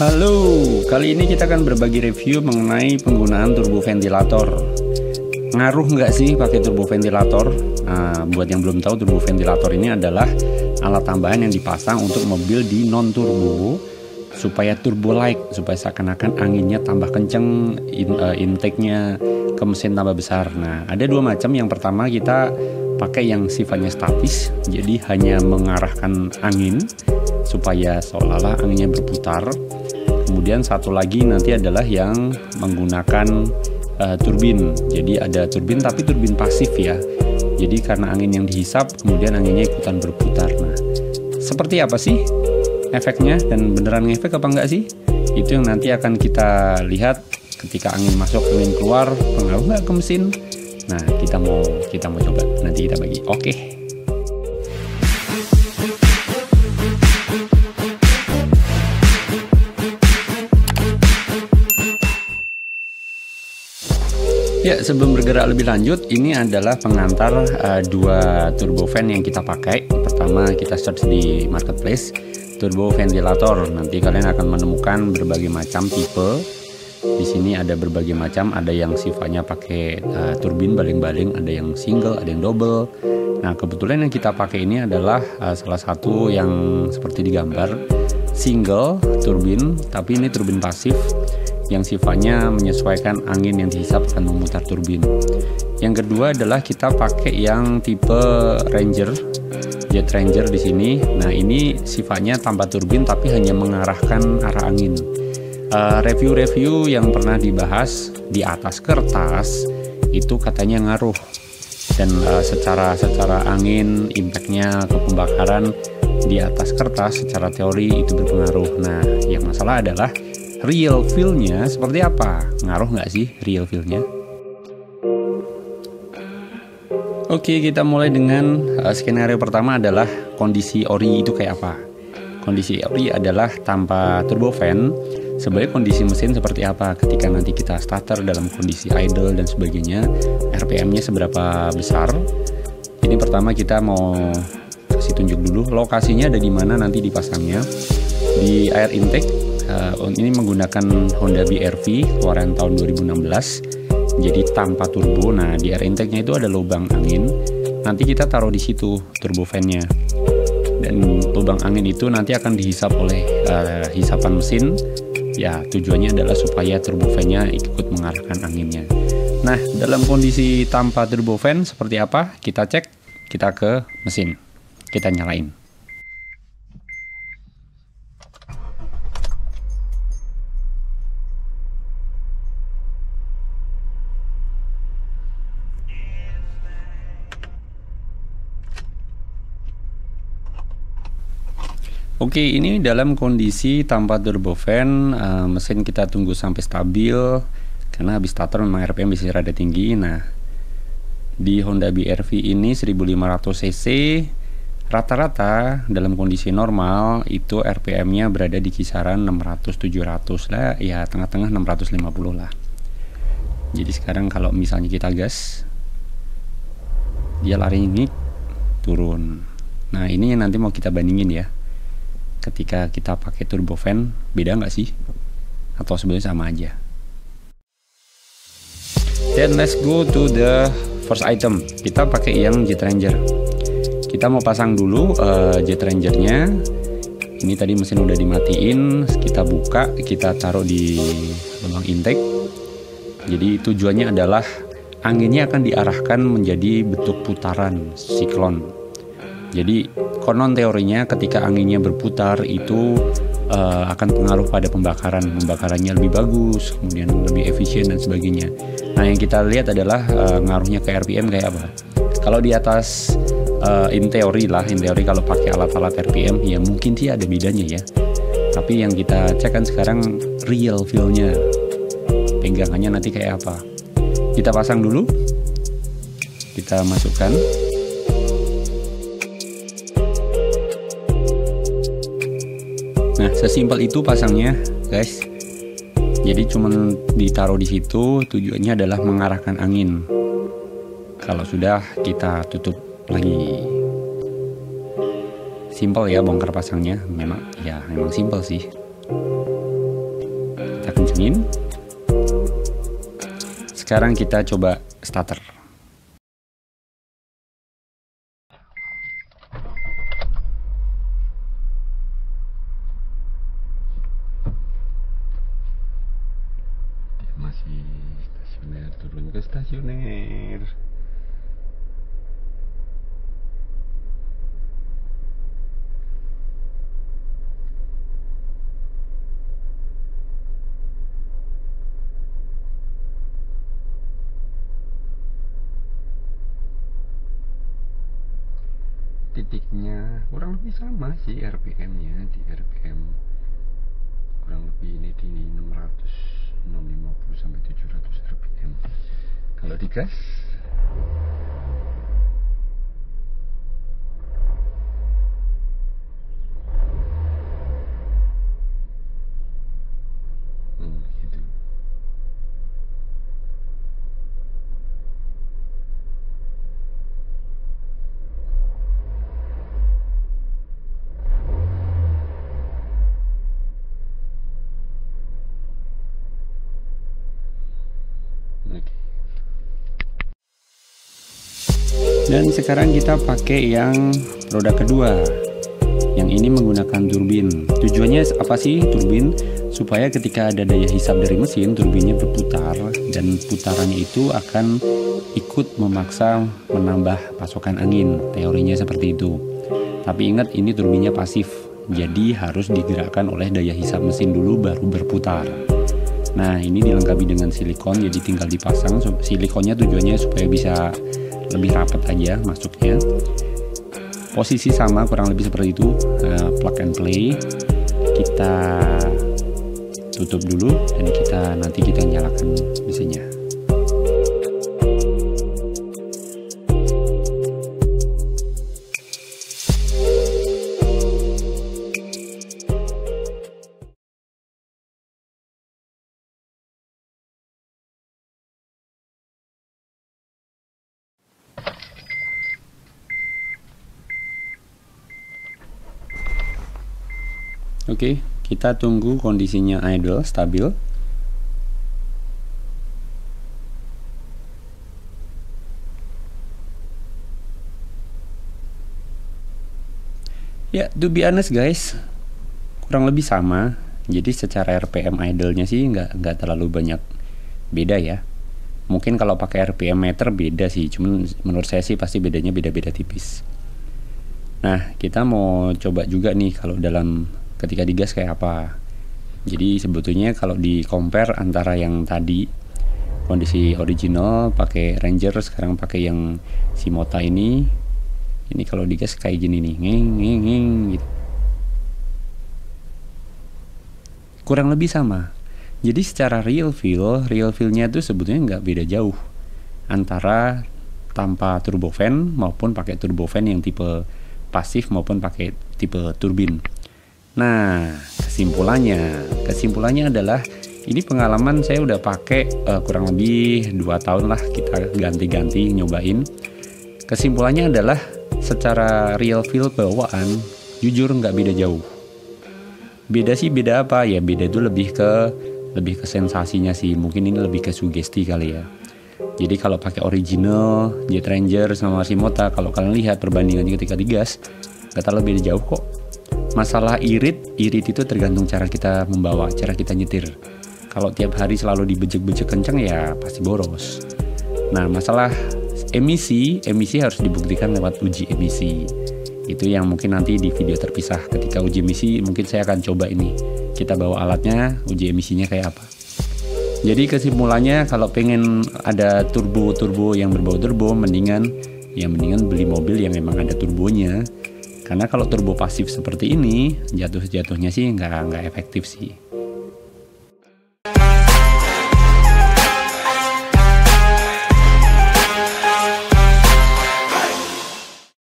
Halo, kali ini kita akan berbagi review mengenai penggunaan turbo ventilator. Ngaruh nggak sih pakai turbo ventilator? Nah, buat yang belum tahu, turbo ventilator ini adalah alat tambahan yang dipasang untuk mobil di non turbo supaya turbo like, supaya seakan-akan anginnya tambah kenceng, intake-nya ke mesin tambah besar. Nah, ada dua macam. Yang pertama kita pakai yang sifatnya statis, jadi hanya mengarahkan angin supaya seolah-olah anginnya berputar. Kemudian satu lagi nanti adalah yang menggunakan turbin. Jadi ada turbin tapi turbin pasif ya. Jadi karena angin yang dihisap, kemudian anginnya ikutan berputar. Nah, seperti apa sih efeknya dan beneran ngefek apa enggak sih? Itu yang nanti akan kita lihat ketika angin masuk, angin keluar, pengaruh nggak ke mesin. Nah, kita mau coba. Nanti kita bagi. Oke. Ya, sebelum bergerak lebih lanjut, ini adalah pengantar dua turbofan yang kita pakai. Pertama, kita search di marketplace turbo ventilator. Nanti kalian akan menemukan berbagai macam tipe. Di sini ada berbagai macam, ada yang sifatnya pakai turbin baling-baling, ada yang single, ada yang double. Nah, kebetulan yang kita pakai ini adalah salah satu yang seperti digambar, single turbin, tapi ini turbin pasif yang sifatnya menyesuaikan angin yang dihisap akan memutar turbin. Yang kedua adalah kita pakai yang tipe Ranger, Jet Ranger di sini. Nah, ini sifatnya tanpa turbin tapi hanya mengarahkan arah angin. Review-review yang pernah dibahas di atas kertas itu katanya ngaruh, dan secara angin, impactnya ke pembakaran di atas kertas secara teori itu berpengaruh. Nah, yang masalah adalah real feel-nya seperti apa? Ngaruh nggak sih real feel-nya? Oke, kita mulai dengan skenario pertama adalah kondisi ori itu kayak apa? Kondisi ori adalah tanpa turbofan. Sebenarnya kondisi mesin seperti apa ketika nanti kita starter dalam kondisi idle dan sebagainya, RPM-nya seberapa besar. Ini pertama kita mau kasih tunjuk dulu lokasinya ada di mana nanti dipasangnya. Di air intake, ini menggunakan Honda BR-V keluaran tahun 2016, jadi tanpa turbo. Nah, di air intake-nya itu ada lubang angin, nanti kita taruh di situ turbo fan-nya, dan lubang angin itu nanti akan dihisap oleh hisapan mesin. Ya, tujuannya adalah supaya turbofan-nya ikut mengarahkan anginnya. Nah, dalam kondisi tanpa turbofan seperti apa? Kita cek, kita ke mesin, kita nyalain. Oke, ini dalam kondisi tanpa turbofan, mesin kita tunggu sampai stabil karena habis starter memang RPM bisa rada tinggi. Nah, di Honda BR-V ini 1500 cc rata-rata dalam kondisi normal itu RPM-nya berada di kisaran 600-700 lah, ya tengah-tengah 650 lah. Jadi sekarang kalau misalnya kita gas, dia lari ini turun. Nah, ini yang nanti mau kita bandingin ya. Ketika kita pakai turbofan, beda nggak sih? Atau sebenarnya sama aja? Then let's go to the first item. Kita pakai yang Jet Ranger. Kita mau pasang dulu Jet Rangernya. Ini tadi mesin udah dimatiin. Kita buka, kita taruh di lubang intake. Jadi tujuannya adalah anginnya akan diarahkan menjadi bentuk putaran siklon. Jadi konon teorinya ketika anginnya berputar itu akan pengaruh pada pembakarannya lebih bagus, kemudian lebih efisien dan sebagainya. Nah, yang kita lihat adalah ngaruhnya ke RPM kayak apa. Kalau di atas in teori kalau pakai alat-alat RPM ya mungkin sih ada bedanya ya. Tapi yang kita cek kan sekarang real feel-nya, pegangannya nanti kayak apa. Kita pasang dulu, kita masukkan. Nah, sesimpel itu pasangnya, guys. Jadi cuman ditaruh di situ, tujuannya adalah mengarahkan angin. Kalau sudah, kita tutup lagi. Simple ya bongkar pasangnya, memang simpel sih. angin. Sekarang kita coba starter. Dia masih stasioner, turun ke stasioner. Titiknya kurang lebih sama sih RPM-nya, di RPM kurang lebih ini di 650 sampai 700 RPM. Kalau digas gitu. Dan sekarang kita pakai yang produk kedua. Yang ini menggunakan turbin. Tujuannya apa sih turbin? Supaya ketika ada daya hisap dari mesin, turbinnya berputar dan putarannya itu akan ikut memaksa menambah pasokan angin. Teorinya seperti itu. Tapi ingat, ini turbinnya pasif. Jadi harus digerakkan oleh daya hisap mesin dulu baru berputar. Nah, ini dilengkapi dengan silikon, jadi tinggal dipasang. Silikonnya tujuannya supaya bisa lebih rapat aja masuknya. Posisi sama kurang lebih seperti itu. Plug and play. Kita tutup dulu dan nanti kita nyalakan mesinnya. Oke, kita tunggu kondisinya idle, stabil. Ya, to be honest guys, kurang lebih sama. Jadi secara RPM idle-nya sih nggak terlalu banyak beda ya. Mungkin kalau pakai RPM meter beda sih, cuman menurut saya sih pasti bedanya beda-beda tipis. Nah, kita mau coba juga nih kalau ketika digas kayak apa. Jadi sebetulnya kalau di compare antara yang tadi kondisi original pakai Ranger, sekarang pakai yang Shimota ini kalau digas kayak gini nih, nging gitu. Kurang lebih sama. Jadi secara real feel-nya itu sebetulnya nggak beda jauh antara tanpa turbofan maupun pakai turbofan yang tipe pasif maupun pakai tipe turbin. Nah, kesimpulannya adalah ini pengalaman saya udah pakai kurang lebih 2 tahun lah, kita ganti-ganti nyobain. Kesimpulannya adalah secara real feel bawaan jujur nggak beda jauh. Beda apa ya, beda itu lebih ke sensasinya sih. Mungkin ini lebih ke sugesti kali ya. Jadi kalau pakai original Jet Ranger sama Shimota, kalau kalian lihat perbandingannya ketika digas nggak terlalu beda jauh kok. Masalah irit itu tergantung cara kita membawa, cara kita nyetir. Kalau tiap hari selalu dibejek-bejek kencang ya pasti boros. Nah, masalah emisi harus dibuktikan lewat uji emisi. Itu yang mungkin nanti di video terpisah. Ketika uji emisi mungkin saya akan coba ini. Kita bawa alatnya, uji emisinya kayak apa. Jadi kesimpulannya kalau pengen ada turbo yang berbau turbo, mendingan beli mobil yang memang ada turbonya. Karena kalau turbo pasif seperti ini, jatuhnya sih nggak efektif sih.